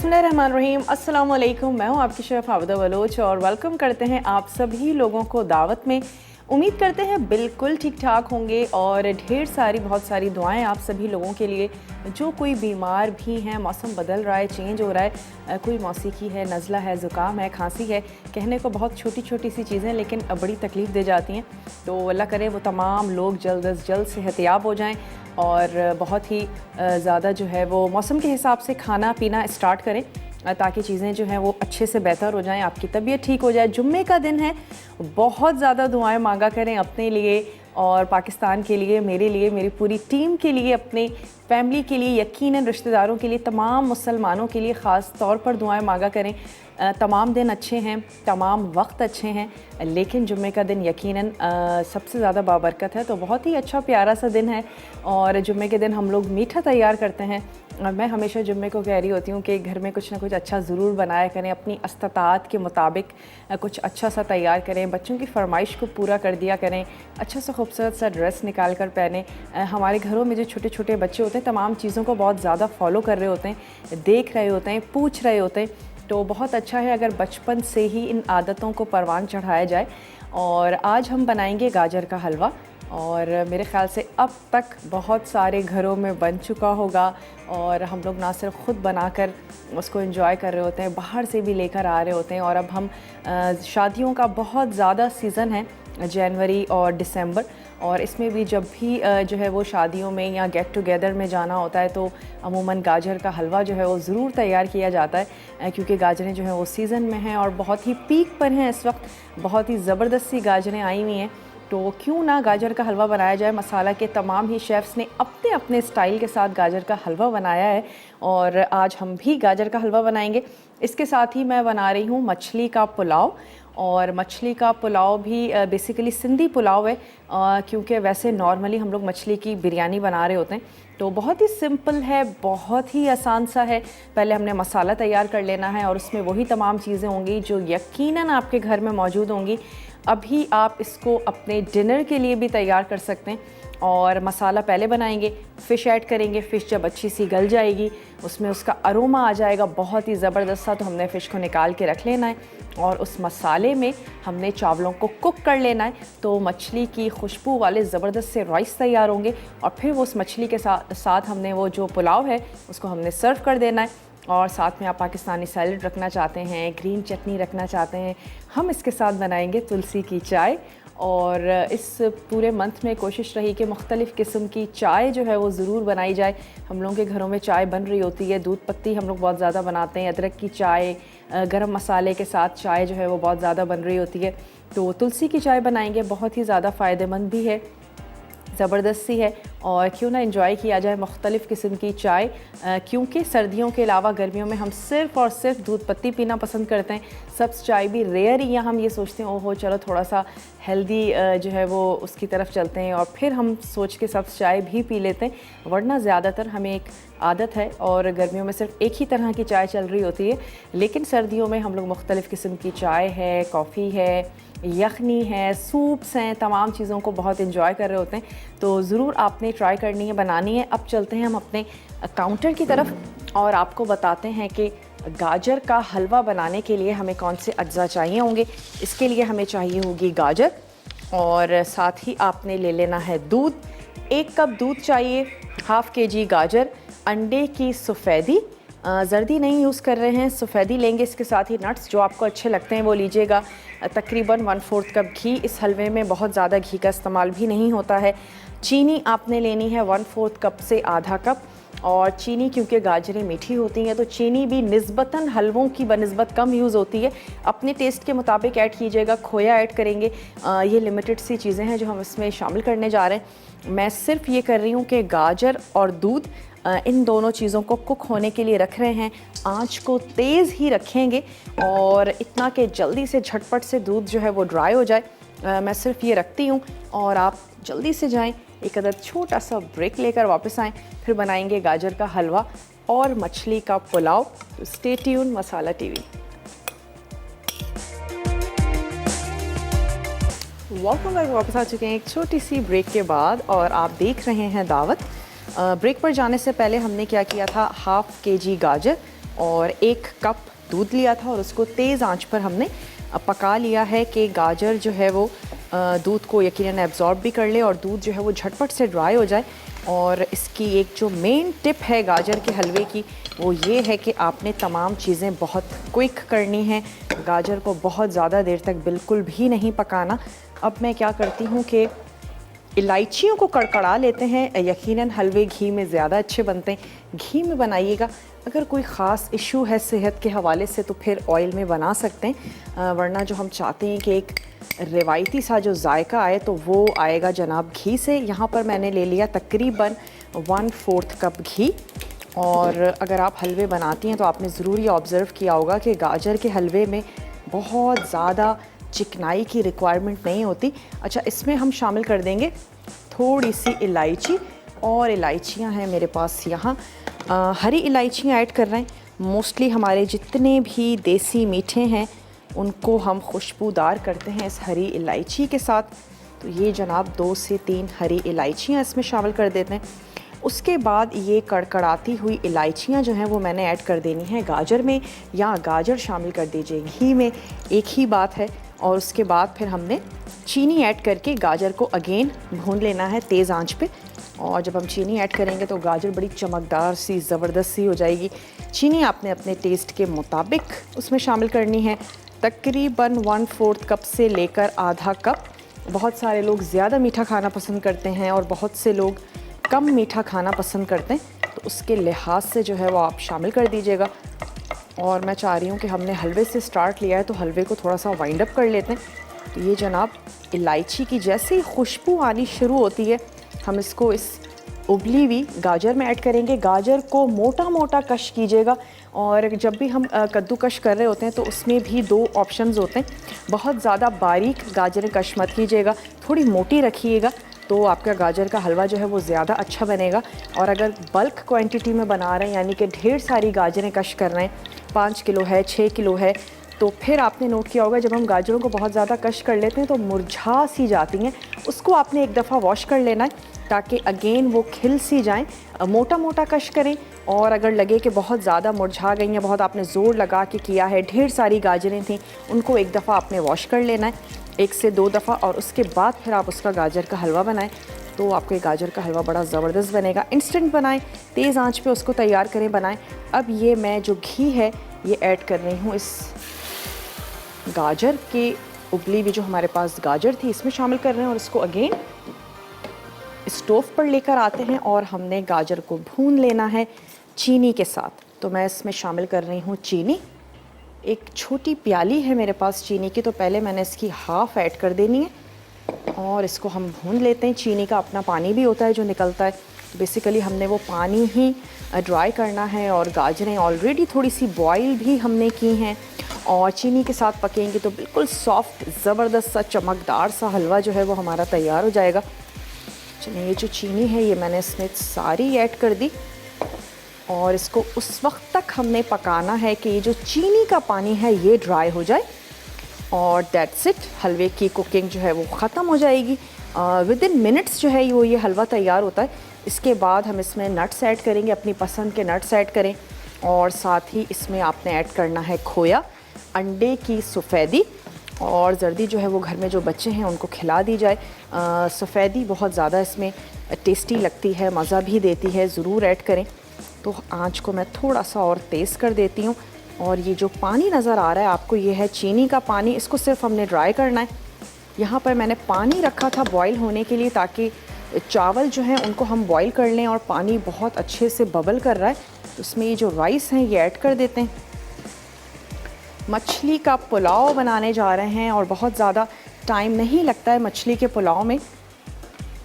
बिस्मिल्लाहिर्रहमानिर्रहीम, अस्सलाम वालेकुम। मैं हूँ आपकी शेफ़ आबिदा बलोच और वेलकम करते हैं आप सभी लोगों को दावत में। उम्मीद करते हैं बिल्कुल ठीक ठाक होंगे और ढेर सारी बहुत सारी दुआएं आप सभी लोगों के लिए जो कोई बीमार भी हैं। मौसम बदल रहा है, चेंज हो रहा है, कोई मौसीकी है, नज़ला है, ज़ुकाम है, खांसी है, कहने को बहुत छोटी छोटी सी चीज़ें लेकिन बड़ी तकलीफ़ दे जाती हैं। तो अल्लाह करे वो तमाम लोग जल्द अज जल्द सेहतियाब हो जाएँ और बहुत ही ज़्यादा जो है वो मौसम के हिसाब से खाना पीना स्टार्ट करें ताकि चीज़ें जो हैं वो अच्छे से बेहतर हो जाएं, आपकी तबीयत ठीक हो जाए। जुम्मे का दिन है, बहुत ज़्यादा दुआएं मांगा करें अपने लिए और पाकिस्तान के लिए, मेरे लिए, मेरी पूरी टीम के लिए, अपने फैमिली के लिए, यकीनन रिश्तेदारों के लिए, तमाम मुसलमानों के लिए ख़ास तौर पर दुआएं मांगा करें। तमाम दिन अच्छे हैं, तमाम वक्त अच्छे हैं, लेकिन जुम्मे का दिन यकीनन सबसे ज़्यादा बाबरकत है। तो बहुत ही अच्छा प्यारा सा दिन है और जुम्मे के दिन हम लोग मीठा तैयार करते हैं। मैं हमेशा जुम्मे को कह रही होती हूँ कि घर में कुछ ना कुछ अच्छा ज़रूर बनाया करें, अपनी इस्तात के मुताबिक कुछ अच्छा सा तैयार करें, बच्चों की फरमाइश को पूरा कर दिया करें, अच्छा सा खूबसूरत सा ड्रेस निकाल कर पहने। हमारे घरों में जो छोटे छोटे बच्चे होते हैं तमाम चीज़ों को बहुत ज़्यादा फॉलो कर रहे होते हैं, देख रहे होते हैं, पूछ रहे होते हैं। तो बहुत अच्छा है अगर बचपन से ही इन आदतों को परवान चढ़ाया जाए। और आज हम बनाएंगे गाजर का हलवा और मेरे ख़्याल से अब तक बहुत सारे घरों में बन चुका होगा और हम लोग ना सिर्फ ख़ुद बनाकर उसको एंजॉय कर रहे होते हैं, बाहर से भी लेकर आ रहे होते हैं। और अब हम शादियों का बहुत ज़्यादा सीज़न है, जनवरी और दिसंबर, और इसमें भी जब भी जो है वो शादियों में या गेट टुगेदर में जाना होता है तो अमूमन गाजर का हलवा जो है वो ज़रूर तैयार किया जाता है क्योंकि गाजरें जो हैं वो सीज़न में हैं और बहुत ही पीक पर हैं इस वक्त, बहुत ही ज़बरदस्त सी गाजरें आई हुई हैं। तो क्यों ना गाजर का हलवा बनाया जाए। मसाला के तमाम ही शेफ़्स ने अपने अपने स्टाइल के साथ गाजर का हलवा बनाया है और आज हम भी गाजर का हलवा बनाएंगे। इसके साथ ही मैं बना रही हूँ मछली का पुलाव, और मछली का पुलाव भी बेसिकली सिंधी पुलाव है क्योंकि वैसे नॉर्मली हम लोग मछली की बिरयानी बना रहे होते हैं। तो बहुत ही सिंपल है, बहुत ही आसान सा है। पहले हमने मसाला तैयार कर लेना है और उसमें वही तमाम चीज़ें होंगी जो यकीनन आपके घर में मौजूद होंगी। अभी आप इसको अपने डिनर के लिए भी तैयार कर सकते हैं। और मसाला पहले बनाएंगे, फ़िश ऐड करेंगे। फ़िश जब अच्छी सी गल जाएगी, उसमें उसका अरोमा आ जाएगा बहुत ही ज़बरदस्त सा, तो हमने फ़िश को निकाल के रख लेना है और उस मसाले में हमने चावलों को कुक कर लेना है। तो मछली की खुशबू वाले ज़बरदस्त से राइस तैयार होंगे और फिर वो उस मछली के साथ हमने वो जो पुलाव है उसको हमने सर्व कर देना है। और साथ में आप पाकिस्तानी सैलड रखना चाहते हैं, ग्रीन चटनी रखना चाहते हैं, हम इसके साथ बनाएंगे तुलसी की चाय। और इस पूरे मंथ में कोशिश रही कि मुख्तलिफ़ किस्म की चाय जो है वो ज़रूर बनाई जाए। हम लोगों के घरों में चाय बन रही होती है, दूध पत्ती हम लोग बहुत ज़्यादा बनाते हैं, अदरक की चाय, गरम मसाले के साथ चाय जो है वो बहुत ज़्यादा बन रही होती है। तो तुलसी की चाय बनाएंगे, बहुत ही ज़्यादा फ़ायदेमंद भी है, ज़बरदस्त सी है। और क्यों ना एंजॉय किया जाए मुख्तलिफ़ किस्म की चाय, क्योंकि सर्दियों के अलावा गर्मियों में हम सिर्फ़ और सिर्फ दूध पत्ती पीना पसंद करते हैं। सब्ज़ चाय भी रेयर ही, या हम ये सोचते हैं ओहो चलो थोड़ा सा हेल्दी जो है वो उसकी तरफ चलते हैं और फिर हम सोच के सब्ज़ चाय भी पी लेते हैं। वरना ज़्यादातर हमें एक आदत है और गर्मियों में सिर्फ एक ही तरह की चाय चल रही होती है, लेकिन सर्दियों में हम लोग मुख्तलिफ़ किस्म की चाय है, कॉफ़ी है, यखनी है, सूप्स हैं, तमाम चीज़ों को बहुत एंजॉय कर रहे होते हैं। तो ज़रूर आपने ट्राई करनी है, बनानी है। अब चलते हैं हम अपने काउंटर की तरफ और आपको बताते हैं कि गाजर का हलवा बनाने के लिए हमें कौन से अज्जा चाहिए होंगे। इसके लिए हमें चाहिए होगी गाजर और साथ ही आपने ले लेना है दूध, 1 कप दूध चाहिए, हाफ़ kg गाजर, अंडे की सफ़ेदी, जर्दी नहीं यूज़ कर रहे हैं, सफ़ेदी लेंगे। इसके साथ ही नट्स जो आपको अच्छे लगते हैं वो लीजिएगा। तकरीबन 1/4 कप घी, इस हलवे में बहुत ज़्यादा घी का इस्तेमाल भी नहीं होता है। चीनी आपने लेनी है 1/4 कप से आधा कप, और चीनी क्योंकि गाजरें मीठी होती हैं तो चीनी भी निस्बतन हलवों की बनिस्बत कम यूज़ होती है, अपने टेस्ट के मुताबिक ऐड कीजिएगा। खोया ऐड करेंगे, ये लिमिटेड सी चीज़ें हैं जो हम इसमें शामिल करने जा रहे हैं। मैं सिर्फ ये कर रही हूँ कि गाजर और दूध इन दोनों चीज़ों को कुक होने के लिए रख रहे हैं। आंच को तेज़ ही रखेंगे और इतना कि जल्दी से झटपट से दूध जो है वो ड्राई हो जाए। मैं सिर्फ ये रखती हूँ और आप जल्दी से जाएं, एक अदर छोटा सा ब्रेक लेकर वापस आएँ, फिर बनाएंगे गाजर का हलवा और मछली का पुलाव। तो स्टे ट्यून मसाला टीवी। वेलकम बैक, वापस आ चुके हैं एक छोटी सी ब्रेक के बाद और आप देख रहे हैं दावत। ब्रेक पर जाने से पहले हमने क्या किया था, 1/2 kg गाजर और 1 कप दूध लिया था और उसको तेज़ आंच पर हमने पका लिया है कि गाजर जो है वो दूध को यकीनन एब्जॉर्ब भी कर ले और दूध जो है वो झटपट से ड्राई हो जाए। और इसकी एक जो मेन टिप है गाजर के हलवे की वो ये है कि आपने तमाम चीज़ें बहुत क्विक करनी हैं, गाजर को बहुत ज़्यादा देर तक बिल्कुल भी नहीं पकाना। अब मैं क्या करती हूँ कि इलायचियों को कड़कड़ा लेते हैं। यकीनन हलवे घी में ज़्यादा अच्छे बनते हैं, घी में बनाइएगा। अगर कोई ख़ास इशू है सेहत के हवाले से तो फिर ऑयल में बना सकते हैं, वरना जो हम चाहते हैं कि एक रिवायती सा जो जायका आए तो वो आएगा जनाब घी से। यहाँ पर मैंने ले लिया तकरीबन 1/4 कप घी। और अगर आप हलवे बनाती हैं तो आपने ज़रूर ये ऑब्ज़र्व किया होगा कि गाजर के हलवे में बहुत ज़्यादा चिकनाई की रिक्वायरमेंट नहीं होती। अच्छा, इसमें हम शामिल कर देंगे थोड़ी सी इलायची, और इलायचियाँ हैं मेरे पास यहाँ हरी इलायचियाँ ऐड कर रहे हैं। मोस्टली हमारे जितने भी देसी मीठे हैं उनको हम खुशबूदार करते हैं इस हरी इलायची के साथ। तो ये जनाब 2 से 3 हरी इलायचियाँ इसमें शामिल कर देते हैं। उसके बाद ये कड़कड़ाती हुई इलायचियाँ जो हैं वो मैंने ऐड कर देनी है गाजर में, या गाजर शामिल कर दीजिए घी में, एक ही बात है। और उसके बाद फिर हमने चीनी ऐड करके गाजर को अगेन भून लेना है तेज़ आंच पे। और जब हम चीनी ऐड करेंगे तो गाजर बड़ी चमकदार सी ज़बरदस्त सी हो जाएगी। चीनी आपने अपने टेस्ट के मुताबिक उसमें शामिल करनी है, तकरीबन 1/4 कप से लेकर आधा कप। बहुत सारे लोग ज़्यादा मीठा खाना पसंद करते हैं और बहुत से लोग कम मीठा खाना पसंद करते हैं, तो उसके लिहाज से जो है वो आप शामिल कर दीजिएगा। और मैं चाह रही हूँ कि हमने हलवे से स्टार्ट लिया है तो हलवे को थोड़ा सा वाइंड अप कर लेते हैं। तो ये जनाब इलायची की जैसे ही खुशबू आनी शुरू होती है हम इसको इस उबली हुई गाजर में ऐड करेंगे। गाजर को मोटा मोटा कश कीजिएगा। और जब भी हम कद्दूकश कर रहे होते हैं तो उसमें भी 2 ऑप्शंस होते हैं। बहुत ज़्यादा बारीक गाजरें कश मत कीजिएगा, थोड़ी मोटी रखिएगा तो आपका गाजर का हलवा जो है वो ज़्यादा अच्छा बनेगा। और अगर बल्क क्वांटिटी में बना रहे हैं यानी कि ढेर सारी गाजरें कश कर रहे हैं, 5 किलो है, 6 किलो है, तो फिर आपने नोट किया होगा जब हम गाजरों को बहुत ज़्यादा कश कर लेते हैं तो मुरझा सी जाती हैं। उसको आपने एक दफ़ा वॉश कर लेना है ताकि अगेन वो खिल सी जाएं। मोटा मोटा कश करें, और अगर लगे कि बहुत ज़्यादा मुरझा गई हैं, बहुत आपने ज़ोर लगा के किया है, ढेर सारी गाजरें थीं, उनको एक दफ़ा आपने वॉश कर लेना है, 1 से 2 दफ़ा, और उसके बाद फिर आप उसका गाजर का हलवा बनाएं तो आपके गाजर का हलवा बड़ा ज़बरदस्त बनेगा। इंस्टेंट बनाएं, तेज़ आंच पे उसको तैयार करें, बनाएं। अब ये मैं जो घी है ये ऐड कर रही हूँ इस गाजर के उबली हुई जो हमारे पास गाजर थी इसमें शामिल कर रहे हैं, और इसको अगेन स्टोव पर लेकर आते हैं और हमने गाजर को भून लेना है चीनी के साथ। तो मैं इसमें शामिल कर रही हूँ चीनी। एक छोटी प्याली है मेरे पास चीनी की, तो पहले मैंने इसकी हाफ़ ऐड कर देनी है और इसको हम भून लेते हैं। चीनी का अपना पानी भी होता है जो निकलता है, तो बेसिकली हमने वो पानी ही ड्राई करना है। और गाजरें ऑलरेडी थोड़ी सी बॉयल भी हमने की हैं और चीनी के साथ पकेंगे तो बिल्कुल सॉफ्ट ज़बरदस्त सा चमकदार सा हलवा जो है वो हमारा तैयार हो जाएगा। चलिए, ये जो चीनी है ये मैंने इसमें सारी ऐड कर दी और इसको उस वक्त तक हमने पकाना है कि ये जो चीनी का पानी है ये ड्राई हो जाए, और दैट्स इट। हलवे की कुकिंग जो है वो ख़त्म हो जाएगी। विदिन मिनट्स जो है वो ये हलवा तैयार होता है। इसके बाद हम इसमें नट्स ऐड करेंगे, अपनी पसंद के नट्स ऐड करें, और साथ ही इसमें आपने ऐड करना है खोया, अंडे की सफ़ेदी, और जर्दी जो है वो घर में जो बच्चे हैं उनको खिला दी जाए। सफ़ेदी बहुत ज़्यादा इसमें टेस्टी लगती है, मज़ा भी देती है, ज़रूर ऐड करें। तो आंच को मैं थोड़ा सा और तेज़ कर देती हूँ। और ये जो पानी नज़र आ रहा है आपको, ये है चीनी का पानी, इसको सिर्फ हमने ड्राई करना है। यहाँ पर मैंने पानी रखा था बॉईल होने के लिए ताकि चावल जो हैं उनको हम बॉईल कर लें, और पानी बहुत अच्छे से बबल कर रहा है। तो इसमें ये जो राइस हैं ये ऐड कर देते हैं। मछली का पुलाव बनाने जा रहे हैं और बहुत ज़्यादा टाइम नहीं लगता है मछली के पुलाव में।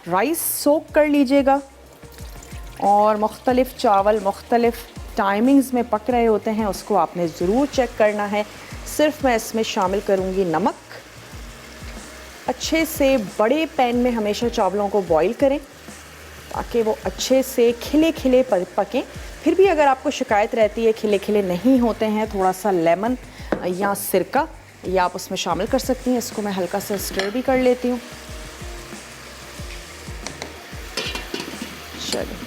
राइस सोक कर लीजिएगा, और मुख्तलिफ़ चावल मुख्तलिफ़ टाइमिंग्स में पक रहे होते हैं, उसको आपने ज़रूर चेक करना है। सिर्फ मैं इसमें शामिल करूँगी नमक। अच्छे से बड़े पैन में हमेशा चावलों को बॉईल करें ताकि वो अच्छे से खिले खिले पकें। फिर भी अगर आपको शिकायत रहती है खिले खिले नहीं होते हैं, थोड़ा सा लेमन या सिरका या आप उसमें शामिल कर सकती हैं। इसको मैं हल्का सा स्टर भी कर लेती हूँ। चलिए,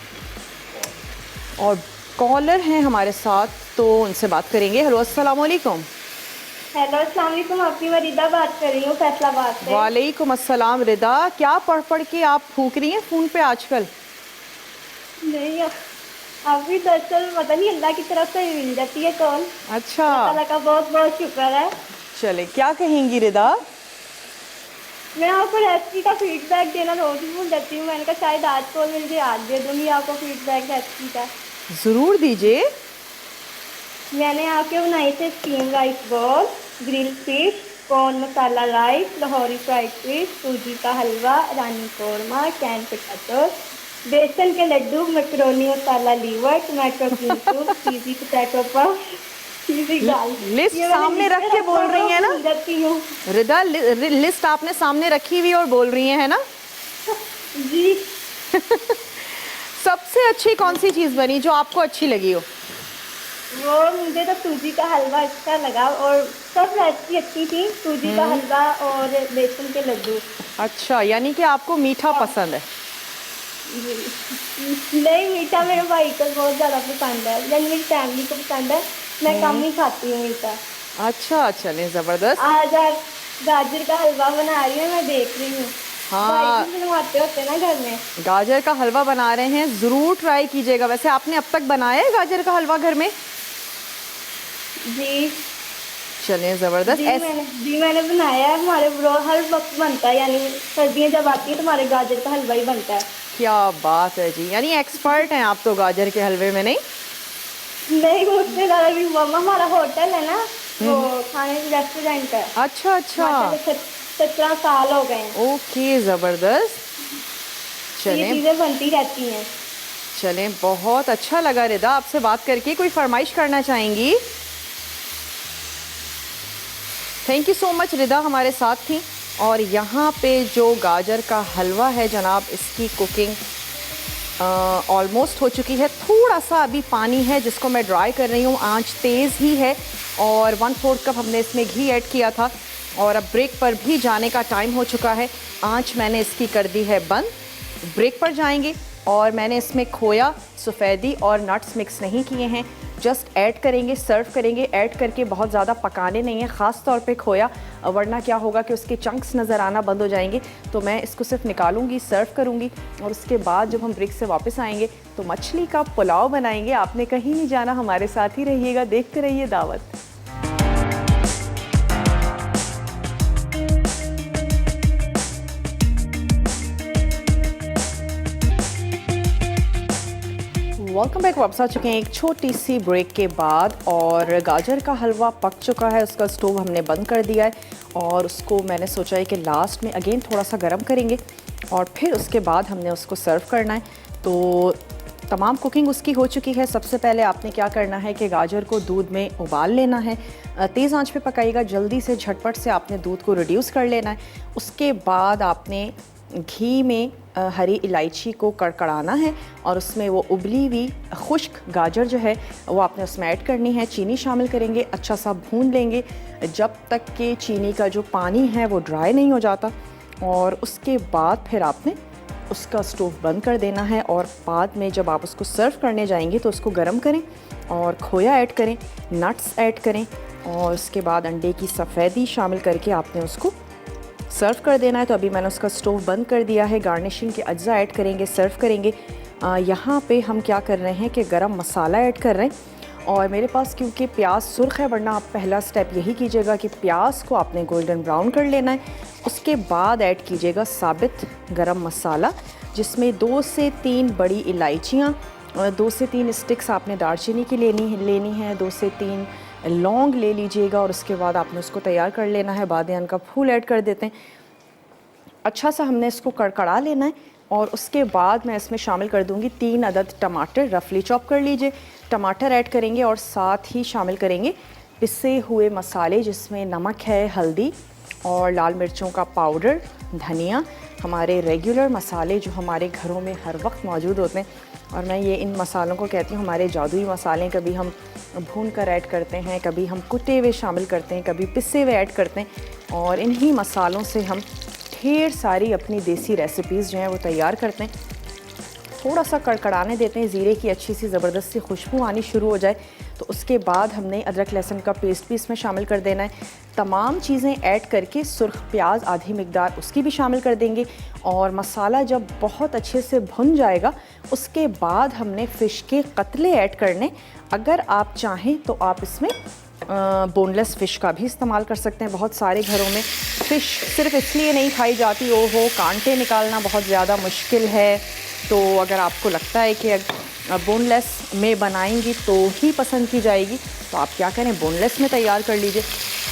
और कॉलर हैं हमारे साथ, तो उनसे बात करेंगे। हेलो, अस्सलाम वालेकुम। हेलो, अस्सलाम वालेकुम। आपकी मैं रिदा बात कर रही हूँ फैसलाबाद से। वालेकुम अस्सलाम। रिदा, क्या पढ़ पढ़ के आप फूक रही हैं फ़ोन पे आजकल? नहीं, अभी दरअसल पता नहीं अल्लाह की तरफ से मिल जाती है कॉल। अच्छा, अल्लाह ताला का बहुत बहुत शुक्र है। चले, क्या कहेंगी रिदा? मैं आपको रेसिपी का फीडबैक देना रोज ही भूल जाती हूँ। मैंने कहा शायद आज कॉल मिल जाए, आज दे दूंगी आपको फीडबैक रेसिपी का। ज़रूर दीजिए। मैंने आपके बनाए थे steam rice ball, grill fish, corn masala rice, Lahori fried fish, सूजी का हलवा, रानी कौरमा, कैन पोटैटो, बेसन के लड्डू, macaroni masala liver, tomato green soup, cheesy potato puff, cheesy dal. List ये मैंने सामने लिख रख के के रखा बोल रही हुआ हैं ना भूल जाती हूँ। रिदा? लिस्ट आपने सामने रखी हुई और बोल रही हैं, है ना? जी। सबसे अच्छी कौन सी चीज़ बनी जो आपको अच्छी लगी हो? वो मुझे तो सूजी का हलवा अच्छा लगा और सब रेसिपी अच्छी थी। सूजी का हलवा और बेसन के लड्डू। अच्छा, यानी कि आपको मीठा पसंद है। नहीं, मीठा मेरे भाई को बहुत ज्यादा पसंद है, यानी मेरी फैमिली को पसंद है। मैं कम ही खाती हूँ मीठा। अच्छा, चलें, ज़बरदस्त। आज आप गाजर का हलवा बना रही है, मैं देख रही हूँ। भाई हाँ, भी बनवाते होते हैं ना घर में। गाजर का हलवा बना रहे हैं, ज़रूर ट्राई कीजिएगा। वैसे आपने अब तक बनाया है गाजर का हलवा घर में? जी चलें, ज़बरदस्त। मैंने बनाया है। हमारे ब्रो हर वक्त बनता है, यानी सर्दियाँ जब आती है तो हमारे गाजर का हलवा ही बनता है। क्या बात है जी, यानी एक्सपर्ट हैं आप तो गाजर के हलवे में, नहीं? नहीं, मुझसे ज्यादा भी मम्मा, हमारा होटल है ना, वो खाने रेस्टोरेंट है। अच्छा अच्छा, माशाल्लाह 17 साल हो गए हैं। ओके, ज़बरदस्त। तो ये चलें चीजें बनती रहती हैं। चलें, बहुत अच्छा लगा रिदा आपसे बात करके। कोई फरमाइश करना चाहेंगी? थैंक यू सो मच रिदा हमारे साथ थी। और यहाँ पे जो गाजर का हलवा है जनाब, इसकी कुकिंग ऑलमोस्ट हो चुकी है। थोड़ा सा अभी पानी है जिसको मैं ड्राई कर रही हूँ। आंच तेज़ ही है और 1/4 कप हमने इसमें घी ऐड किया था। और अब ब्रेक पर भी जाने का टाइम हो चुका है। आंच मैंने इसकी कर दी है बंद। ब्रेक पर जाएंगे और मैंने इसमें खोया, सफ़ेदी और नट्स मिक्स नहीं किए हैं। जस्ट ऐड करेंगे, सर्व करेंगे। ऐड करके बहुत ज़्यादा पकाने नहीं है, ख़ास तौर पे खोया, वरना क्या होगा कि उसके चंक्स नज़र आना बंद हो जाएंगे। तो मैं इसको सिर्फ निकालूंगी, सर्व करूंगी और उसके बाद जब हम ब्रेक से वापस आएंगे तो मछली का पुलाव बनाएंगे। आपने कहीं नहीं जाना, हमारे साथ ही रहिएगा, देखते रहिए दावत। Welcome back. वापस आ चुके हैं एक छोटी सी ब्रेक के बाद और गाजर का हलवा पक चुका है। उसका स्टोव हमने बंद कर दिया है और उसको मैंने सोचा है कि लास्ट में अगेन थोड़ा सा गर्म करेंगे और फिर उसके बाद हमने उसको सर्व करना है। तो तमाम कुकिंग उसकी हो चुकी है। सबसे पहले आपने क्या करना है कि गाजर को दूध में उबाल लेना है। तेज़ आंच पे पकाइएगा, जल्दी से झटपट से आपने दूध को रिड्यूस कर लेना है। उसके बाद आपने घी में हरी इलायची को कड़कड़ाना है और उसमें वो उबली हुई खुश्क गाजर जो है वो आपने उसमें ऐड करनी है। चीनी शामिल करेंगे, अच्छा सा भून लेंगे जब तक कि चीनी का जो पानी है वो ड्राई नहीं हो जाता। और उसके बाद फिर आपने उसका स्टोव बंद कर देना है और बाद में जब आप उसको सर्व करने जाएंगे तो उसको गर्म करें और खोया ऐड करें, नट्स ऐड करें और उसके बाद अंडे की सफ़ेदी शामिल करके आपने उसको सर्व कर देना है। तो अभी मैंने उसका स्टोव बंद कर दिया है। गार्निशिंग के अज्जा ऐड करेंगे, सर्व करेंगे। यहाँ पे हम क्या कर रहे हैं कि गरम मसाला ऐड कर रहे हैं और मेरे पास क्योंकि प्याज सुर्ख है, वरना आप पहला स्टेप यही कीजिएगा कि प्याज को आपने गोल्डन ब्राउन कर लेना है। उसके बाद ऐड कीजिएगा साबित गरम मसाला, जिसमें 2 से 3 बड़ी इलायचियाँ, 2 से 3 स्टिक्स आपने दालचीनी की लेनी है, 2 से 3 लौंग ले लीजिएगा और उसके बाद आपने उसको तैयार कर लेना है। बादियान का फूल ऐड कर देते हैं। अच्छा सा हमने इसको कड़कड़ा लेना है और उसके बाद मैं इसमें शामिल कर दूंगी 3 अदद टमाटर, रफली चॉप कर लीजिए। टमाटर ऐड करेंगे और साथ ही शामिल करेंगे पिसे हुए मसाले, जिसमें नमक है, हल्दी और लाल मिर्चों का पाउडर, धनिया, हमारे रेगुलर मसाले जो हमारे घरों में हर वक्त मौजूद होते हैं। और मैं ये इन मसालों को कहती हूँ हमारे जादुई मसाले। कभी हम भून कर ऐड करते हैं, कभी हम कुटे हुए शामिल करते हैं, कभी पिसे हुए ऐड करते हैं और इन्हीं मसालों से हम ढेर सारी अपनी देसी रेसिपीज़ जो हैं वो तैयार करते हैं। थोड़ा सा कड़कड़ाने देते हैं, ज़ीरे की अच्छी सी ज़बरदस्त सी खुशबू आनी शुरू हो जाए तो उसके बाद हमने अदरक लहसुन का पेस्ट भी इसमें शामिल कर देना है। तमाम चीज़ें ऐड करके सुर्ख प्याज आधी मिकदार उसकी भी शामिल कर देंगे और मसाला जब बहुत अच्छे से भुन जाएगा उसके बाद हमने फ़िश के कतले ऐड करने। अगर आप चाहें तो आप इसमें बोनलेस फ़िश का भी इस्तेमाल कर सकते हैं। बहुत सारे घरों में फ़िश सिर्फ इसलिए नहीं खाई जाती, ओहो कांटे निकालना बहुत ज़्यादा मुश्किल है, तो अगर आपको लगता है कि बोनलेस में बनाएंगी तो ही पसंद की जाएगी तो आप क्या करें, बोनलेस में तैयार कर लीजिए।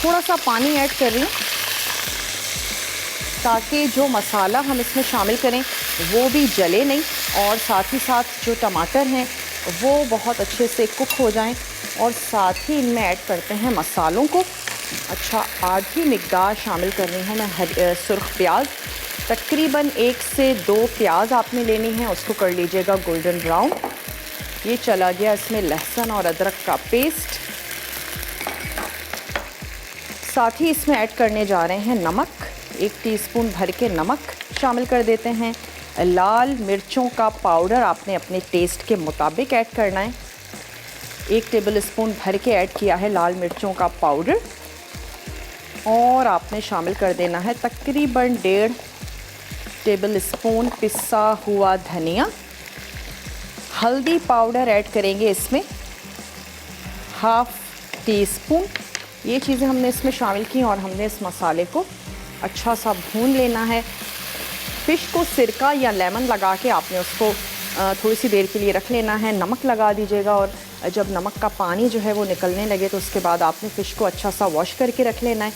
थोड़ा सा पानी ऐड कर रही हूँ ताकि जो मसाला हम इसमें शामिल करें वो भी जले नहीं और साथ ही साथ जो टमाटर हैं वो बहुत अच्छे से कुक हो जाएं। और साथ ही इनमें ऐड करते हैं मसालों को। अच्छा, आधी मिकदार शामिल कर रही हूँ मैं सुर्ख प्याज। तकरीबन 1 से 2 प्याज आपने लेनी है, उसको कर लीजिएगा गोल्डन ब्राउन। ये चला गया इसमें लहसुन और अदरक का पेस्ट। साथ ही इसमें ऐड करने जा रहे हैं नमक। 1 टीस्पून भर के नमक शामिल कर देते हैं। लाल मिर्चों का पाउडर आपने अपने टेस्ट के मुताबिक ऐड करना है। 1 टेबल स्पून भर के ऐड किया है लाल मिर्चों का पाउडर। और आपने शामिल कर देना है तकरीबन 1.5 टेबल स्पून पिसा हुआ धनिया। हल्दी पाउडर ऐड करेंगे इसमें 1/2 टीस्पून। ये चीज़ें हमने इसमें शामिल की और हमने इस मसाले को अच्छा सा भून लेना है। फ़िश को सिरका या लेमन लगा के आपने उसको थोड़ी सी देर के लिए रख लेना है। नमक लगा दीजिएगा और जब नमक का पानी जो है वो निकलने लगे तो उसके बाद आपने फ़िश को अच्छा सा वॉश करके रख लेना है।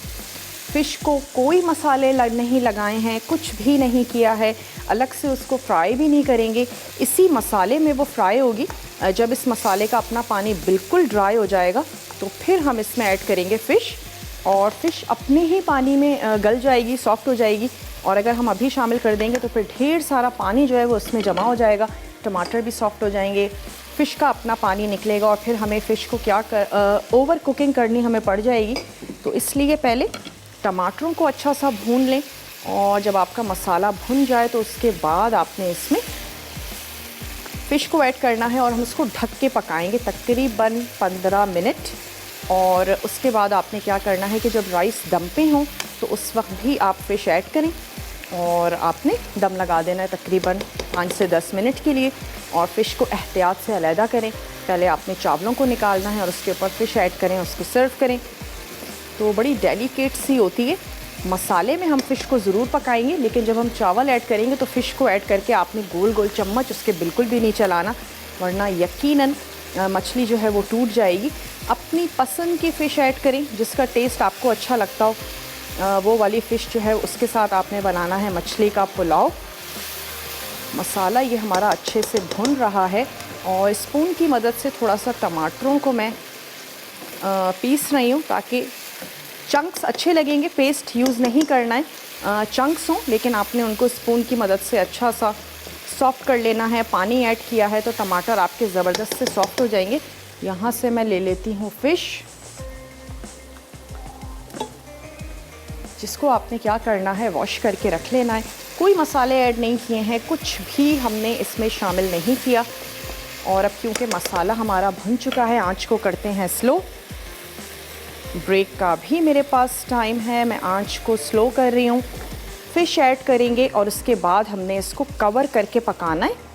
फ़िश को कोई मसाले नहीं लगाए हैं, कुछ भी नहीं किया है, अलग से उसको फ्राई भी नहीं करेंगे, इसी मसाले में वो फ्राई होगी। जब इस मसाले का अपना पानी बिल्कुल ड्राई हो जाएगा तो फिर हम इसमें ऐड करेंगे फ़िश और फ़िश अपने ही पानी में गल जाएगी, सॉफ्ट हो जाएगी। और अगर हम अभी शामिल कर देंगे तो फिर ढेर सारा पानी जो है वो उसमें जमा हो जाएगा, टमाटर भी सॉफ्ट हो जाएंगे, फ़िश का अपना पानी निकलेगा और फिर हमें फ़िश को ओवर कुकिंग करनी हमें पड़ जाएगी। तो इसलिए पहले टमाटरों को अच्छा सा भून लें और जब आपका मसाला भुन जाए तो उसके बाद आपने इसमें फ़िश को ऐड करना है और हम उसको ढक के पकाएंगे तकरीबन 15 मिनट। और उसके बाद आपने क्या करना है कि जब राइस दम पे हों तो उस वक्त भी आप फ़िश ऐड करें और आपने दम लगा देना है तकरीबन 5 से 10 मिनट के लिए। और फ़िश को एहतियात से अलहदा करें। पहले आपने चावलों को निकालना है और उसके ऊपर फ़िश ऐड करें, उसको सर्व करें। तो बड़ी डेलिकेट सी होती है। मसाले में हम फ़िश को ज़रूर पकाएंगे लेकिन जब हम चावल ऐड करेंगे तो फ़िश को ऐड करके आपने गोल गोल चम्मच उसके बिल्कुल भी नहीं चलाना, वरना यकीनन मछली जो है वो टूट जाएगी। अपनी पसंद की फ़िश ऐड करें, जिसका टेस्ट आपको अच्छा लगता हो वो वाली फ़िश जो है उसके साथ आपने बनाना है मछली का पुलाव। मसाला ये हमारा अच्छे से भुन रहा है और स्पून की मदद से थोड़ा सा टमाटरों को मैं पीस रही हूँ ताकि चंक्स अच्छे लगेंगे। पेस्ट यूज़ नहीं करना है, चंक्स हों, लेकिन आपने उनको स्पून की मदद से अच्छा सा सॉफ्ट कर लेना है। पानी ऐड किया है तो टमाटर आपके ज़बरदस्त से सॉफ्ट हो जाएंगे। यहाँ से मैं ले लेती हूँ फ़िश, जिसको आपने क्या करना है, वॉश करके रख लेना है। कोई मसाले ऐड नहीं किए हैं, कुछ भी हमने इसमें शामिल नहीं किया। और अब क्योंकि मसाला हमारा भुन चुका है, आंच को करते हैं स्लो। ब्रेक का भी मेरे पास टाइम है, मैं आंच को स्लो कर रही हूँ। फ़िश ऐड करेंगे और उसके बाद हमने इसको कवर करके पकाना है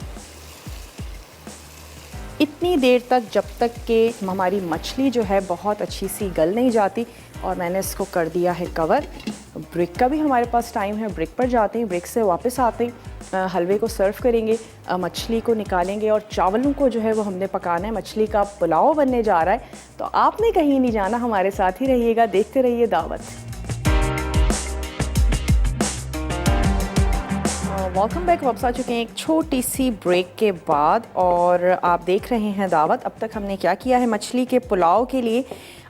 इतनी देर तक जब तक कि हमारी मछली जो है बहुत अच्छी सी गल नहीं जाती। और मैंने इसको कर दिया है कवर। ब्रेक का भी हमारे पास टाइम है, ब्रेक पर जाते हैं, ब्रेक से वापस आते हैं, हलवे को सर्व करेंगे, मछली को निकालेंगे और चावलों को जो है वो हमने पकाना है। मछली का पुलाव बनने जा रहा है, तो आपने कहीं नहीं जाना, हमारे साथ ही रहिएगा, देखते रहिए दावत। Welcome back. वापस आ चुके हैं एक छोटी सी ब्रेक के बाद और आप देख रहे हैं दावत। अब तक हमने क्या किया है, मछली के पुलाव के लिए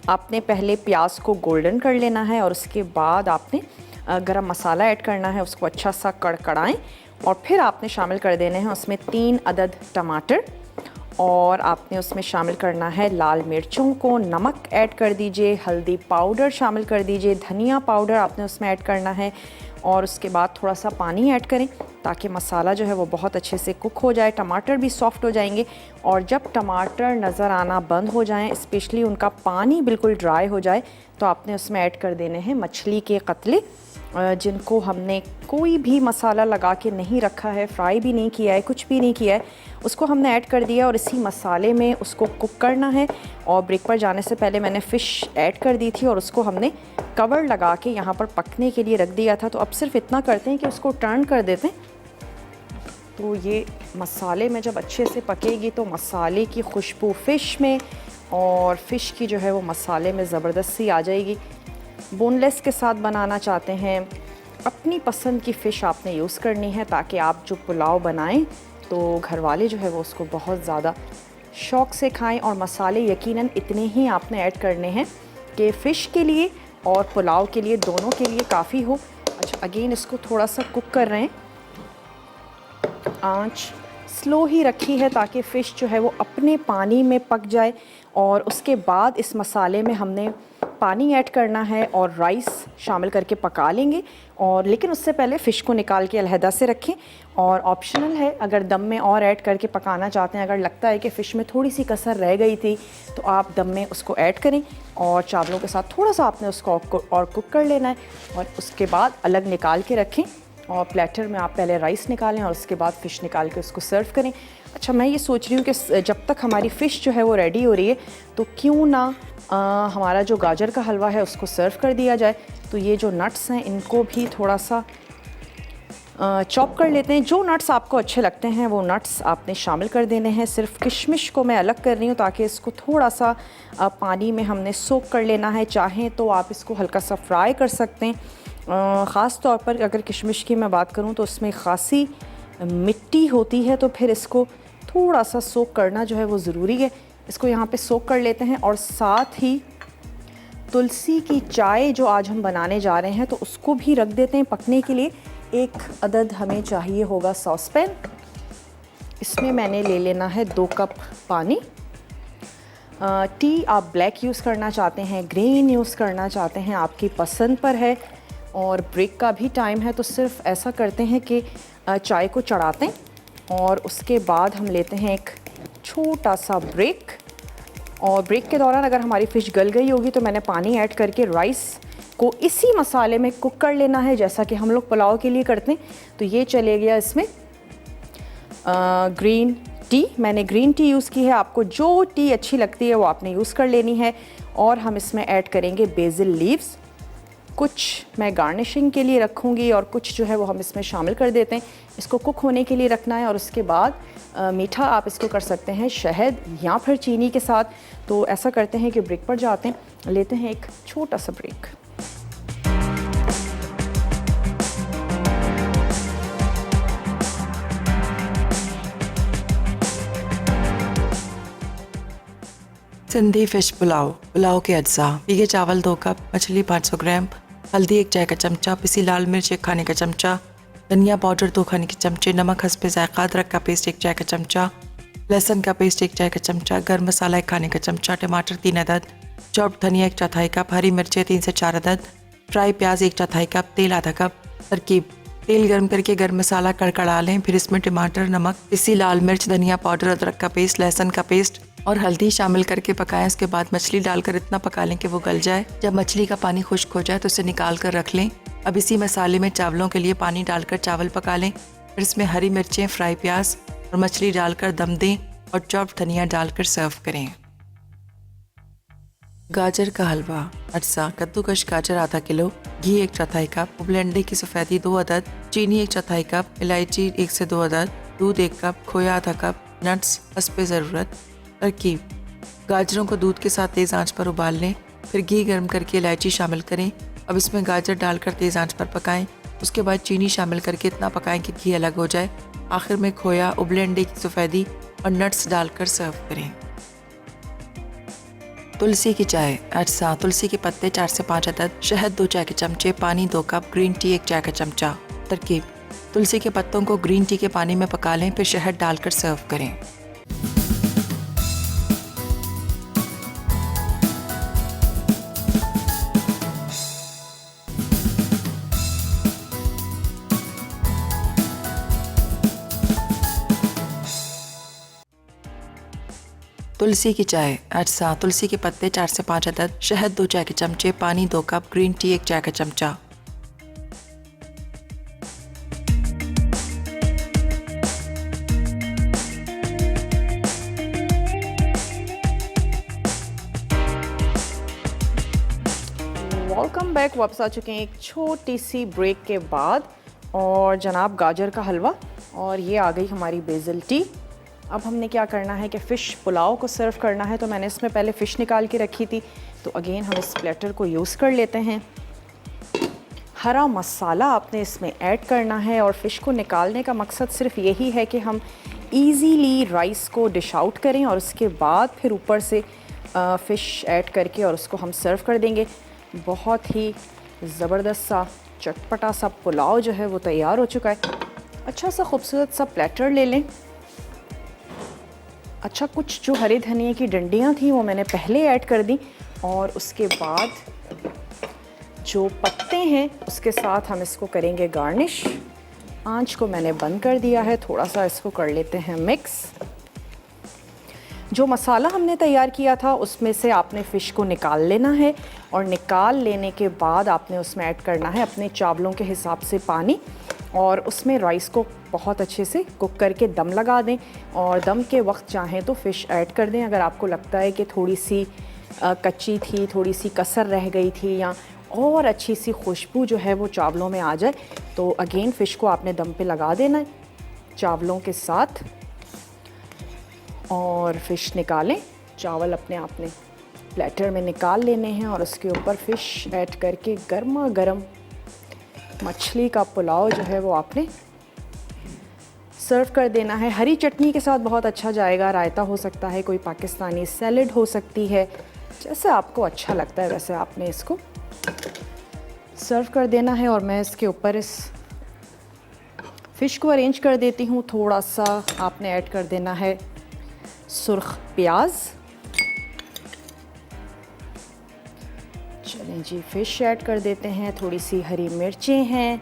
आपने पहले प्याज को गोल्डन कर लेना है और उसके बाद आपने गरम मसाला ऐड करना है, उसको अच्छा सा कड़कड़ाएं और फिर आपने शामिल कर देने हैं उसमें 3 अदद टमाटर और आपने उसमें शामिल करना है लाल मिर्चों को, नमक ऐड कर दीजिए, हल्दी पाउडर शामिल कर दीजिए, धनिया पाउडर आपने उसमें ऐड करना है और उसके बाद थोड़ा सा पानी ऐड करें ताकि मसाला जो है वो बहुत अच्छे से कुक हो जाए, टमाटर भी सॉफ्ट हो जाएंगे। और जब टमाटर नज़र आना बंद हो जाएं, स्पेशली उनका पानी बिल्कुल ड्राई हो जाए, तो आपने उसमें ऐड कर देने हैं मछली के कतले, जिनको हमने कोई भी मसाला लगा के नहीं रखा है, फ्राई भी नहीं किया है, कुछ भी नहीं किया है, उसको हमने ऐड कर दिया और इसी मसाले में उसको कुक करना है। और ब्रेक पर जाने से पहले मैंने फ़िश ऐड कर दी थी और उसको हमने कवर लगा के यहाँ पर पकने के लिए रख दिया था। तो अब सिर्फ इतना करते हैं कि उसको टर्न कर देते हैं, तो ये मसाले में जब अच्छे से पकेगी तो मसाले की खुशबू फ़िश में और फ़िश की जो है वो मसाले में ज़बरदस्त सी आ जाएगी। बोनलेस के साथ बनाना चाहते हैं, अपनी पसंद की फ़िश आपने यूज़ करनी है ताकि आप जो पुलाव बनाएं तो घर वाले जो है वो उसको बहुत ज़्यादा शौक़ से खाएं। और मसाले यकीनन इतने ही आपने ऐड करने हैं कि फ़िश के लिए और पुलाव के लिए, दोनों के लिए काफ़ी हो। अच्छा, अगेन इसको थोड़ा सा कुक कर रहे हैं, आंच स्लो ही रखी है ताकि फ़िश जो है वो अपने पानी में पक जाए। और उसके बाद इस मसाले में हमने पानी ऐड करना है और राइस शामिल करके पका लेंगे। और लेकिन उससे पहले फ़िश को निकाल के अलहदा से रखें। और ऑप्शनल है, अगर दम में और ऐड करके पकाना चाहते हैं, अगर लगता है कि फ़िश में थोड़ी सी कसर रह गई थी तो आप दम में उसको ऐड करें और चावलों के साथ थोड़ा सा आपने उसको और कुक कर लेना है और उसके बाद अलग निकाल के रखें। और प्लेटर में आप पहले राइस निकालें और उसके बाद फ़िश निकाल के उसको सर्व करें। अच्छा, मैं ये सोच रही हूँ कि जब तक हमारी फ़िश जो है वो रेडी हो रही है तो क्यों ना हमारा जो गाजर का हलवा है उसको सर्व कर दिया जाए। तो ये जो नट्स हैं इनको भी थोड़ा सा चॉप कर लेते हैं। जो नट्स आपको अच्छे लगते हैं वो नट्स आपने शामिल कर देने हैं। सिर्फ किशमिश को मैं अलग कर रही हूँ ताकि इसको थोड़ा सा पानी में हमने सोक कर लेना है। चाहें तो आप इसको हल्का सा फ्राई कर सकते हैं। ख़ास तौर पर अगर किशमिश की मैं बात करूँ तो उसमें ख़ासी मिट्टी होती है, तो फिर इसको थोड़ा सा सोक करना जो है वो ज़रूरी है। इसको यहाँ पे सोक कर लेते हैं। और साथ ही तुलसी की चाय जो आज हम बनाने जा रहे हैं तो उसको भी रख देते हैं पकने के लिए। एक अदद हमें चाहिए होगा सॉसपैन, इसमें मैंने ले लेना है 2 कप पानी। टी आप ब्लैक यूज़ करना चाहते हैं, ग्रीन यूज़ करना चाहते हैं, आपकी पसंद पर है। और ब्रेक का भी टाइम है तो सिर्फ ऐसा करते हैं कि चाय को चढ़ाते हैं और उसके बाद हम लेते हैं एक छोटा सा ब्रेक। और ब्रेक के दौरान अगर हमारी फ़िश गल गई होगी तो मैंने पानी ऐड करके राइस को इसी मसाले में कुक कर लेना है, जैसा कि हम लोग पुलाव के लिए करते हैं। तो ये चले गया इसमें ग्रीन टी, मैंने ग्रीन टी यूज़ की है। आपको जो टी अच्छी लगती है वो आपने यूज़ कर लेनी है। और हम इसमें ऐड करेंगे बेसिल लीव्स, कुछ मैं गार्निशिंग के लिए रखूँगी और कुछ जो है वो हम इसमें शामिल कर देते हैं। इसको कुक होने के लिए रखना है। और उसके बाद मीठा आप इसको कर सकते हैं शहद या फिर चीनी के साथ। तो ऐसा करते हैं कि ब्रेक पर जाते हैं, लेते हैं एक छोटा सा ब्रेक। सिंधी फ़िश पुलाव के अज्जा: भीगे चावल 2 कप, मछली 500 ग्राम, हल्दी 1 चाय का चमचा, पिसी लाल मिर्च 1 खाने का चमचा, धनिया पाउडर 2 खाने के चमचे, नमक हस्बे ज़ायक़ा, अदरक का पेस्ट 1 चाय का चमचा, लहसुन का पेस्ट 1 चाय का चमचा, गर्म मसाला 1 खाने का चमचा, टमाटर 3 अदद, चॉप्ड धनिया 1/4 कप, हरी मिर्चें 3 से 4 अदद, फ्राई प्याज 1/4 कप, तेल आधा कप। तरकीब: तेल गर्म करके गर्म मसाला कड़कड़ा लें, फिर इसमें टमाटर, नमक, पिसी लाल मिर्च, धनिया पाउडर, अदरक का पेस्ट, लहसुन का पेस्ट और हल्दी शामिल करके पकाएं। उसके बाद मछली डालकर इतना पका लें कि वो गल जाए। जब मछली का पानी खुश्क हो जाए तो उसे निकाल कर रख लें। अब इसी मसाले में चावलों के लिए पानी डालकर चावल पका लें। फिर इसमें हरी मिर्चें, फ्राई प्याज और मछली डालकर दम दें और चॉप्ड धनिया डालकर सर्व करें। गाजर का हलवा अज्जा: कद्दूकश गाजर आधा किलो, घी 1/4 कप, उबले अंडे की सफ़ेदी 2 अदद, चीनी 1/4 कप, इलायची 1 से 2 अदद, दूध 1 कप, खोया आधा कप, नट्स हस्बे ज़रूरत। तरकीब: गाजरों को दूध के साथ तेज़ आंच पर उबाल लें, फिर घी गर्म करके इलायची शामिल करें। अब इसमें गाजर डालकर तेज़ आंच पर पकाएं। उसके बाद चीनी शामिल करके इतना पकाएं कि घी अलग हो जाए। आखिर में खोया, उबले अंडे की सफ़ेदी और नट्स डालकर सर्व करें। तुलसी की चाय अज्जा: तुलसी के पत्ते 4 से 5 अदद, शहद 2 चाय के चमचे, पानी 2 कप, ग्रीन टी 1 चाय का चमचा। तरकीब: तुलसी के पत्तों को ग्रीन टी के पानी में पका लें, फिर शहद डालकर सर्व करें। तुलसी की चाय अज्जा तुलसी के पत्ते 4 से 5 अदद, शहद 2 चाय के चमचे, पानी 2 कप, ग्रीन टी 1 चाय का चमचा। Welcome back. वापस आ चुके हैं एक छोटी सी ब्रेक के बाद। और जनाब गाजर का हलवा और ये आ गई हमारी बेसिल टी। अब हमने क्या करना है कि फ़िश पुलाव को सर्व करना है, तो मैंने इसमें पहले फ़िश निकाल के रखी थी, तो अगेन हम इस प्लेटर को यूज़ कर लेते हैं। हरा मसाला आपने इसमें ऐड करना है और फ़िश को निकालने का मकसद सिर्फ यही है कि हम इजीली राइस को डिश आउट करें और उसके बाद फिर ऊपर से फ़िश ऐड करके और उसको हम सर्व कर देंगे। बहुत ही ज़बरदस्त सा चटपटा सा पुलाव जो है वो तैयार हो चुका है। अच्छा सा खूबसूरत सा प्लेटर ले लें। अच्छा, कुछ जो हरे धनिए की डंडियाँ थी वो मैंने पहले ऐड कर दी और उसके बाद जो पत्ते हैं उसके साथ हम इसको करेंगे गार्निश। आंच को मैंने बंद कर दिया है, थोड़ा सा इसको कर लेते हैं मिक्स। जो मसाला हमने तैयार किया था उसमें से आपने फ़िश को निकाल लेना है और निकाल लेने के बाद आपने उसमें ऐड करना है अपने चावलों के हिसाब से पानी और उसमें राइस को बहुत अच्छे से कुक करके दम लगा दें और दम के वक्त चाहें तो फ़िश ऐड कर दें। अगर आपको लगता है कि थोड़ी सी कच्ची थी, थोड़ी सी कसर रह गई थी या और अच्छी सी खुशबू जो है वो चावलों में आ जाए तो अगेन फ़िश को आपने दम पे लगा देना है चावलों के साथ और फ़िश निकालें। चावल अपने आपने प्लेटर में निकाल लेने हैं और उसके ऊपर फ़िश ऐड करके गर्मा गर्म मछली का पुलाव जो है वो आपने सर्व कर देना है। हरी चटनी के साथ बहुत अच्छा जाएगा, रायता हो सकता है, कोई पाकिस्तानी सैलेड हो सकती है, जैसे आपको अच्छा लगता है वैसे आपने इसको सर्व कर देना है। और मैं इसके ऊपर इस फ़िश को अरेंज कर देती हूँ। थोड़ा सा आपने ऐड कर देना है सुर्ख प्याज। चलें जी, फ़िश ऐड कर देते हैं, थोड़ी सी हरी मिर्चें हैं।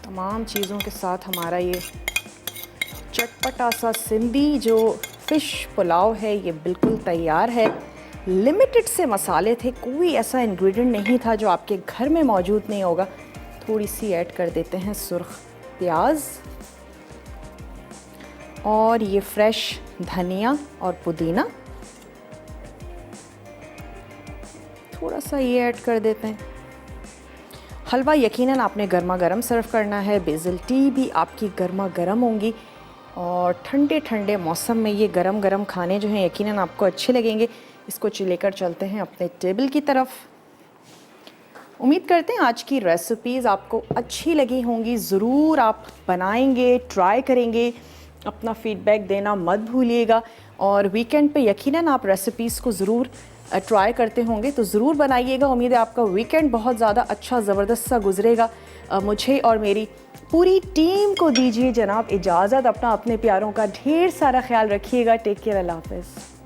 तमाम चीज़ों के साथ हमारा ये चटपटा सा सिंधी जो फ़िश पुलाव है ये बिल्कुल तैयार है। लिमिटेड से मसाले थे, कोई ऐसा इंग्रेडिएंट नहीं था जो आपके घर में मौजूद नहीं होगा। थोड़ी सी ऐड कर देते हैं सुर्ख प्याज और ये फ्रेश धनिया और पुदीना, थोड़ा सा ये ऐड कर देते हैं। हलवा यकीनन आपने गर्मा गर्म सर्व करना है। बेसिल टी भी आपकी गर्मा गर्म होंगी और ठंडे ठंडे मौसम में ये गरम गरम खाने जो हैं यकीनन आपको अच्छे लगेंगे। इसको लेकर चलते हैं अपने टेबल की तरफ। उम्मीद करते हैं आज की रेसिपीज़ आपको अच्छी लगी होंगी। ज़रूर आप बनाएंगे, ट्राई करेंगे, अपना फ़ीडबैक देना मत भूलिएगा। और वीकेंड पे यकीनन आप रेसिपीज़ को ज़रूर ट्राई करते होंगे, तो ज़रूर बनाइएगा। उम्मीद है आपका वीकेंड बहुत ज़्यादा अच्छा ज़बरदस्त सा गुजरेगा। मुझे और मेरी पूरी टीम को दीजिए जनाब इजाज़त। अपना अपने प्यारों का ढेर सारा ख्याल रखिएगा। टेक केयर, अल्लाह हाफ़िज़।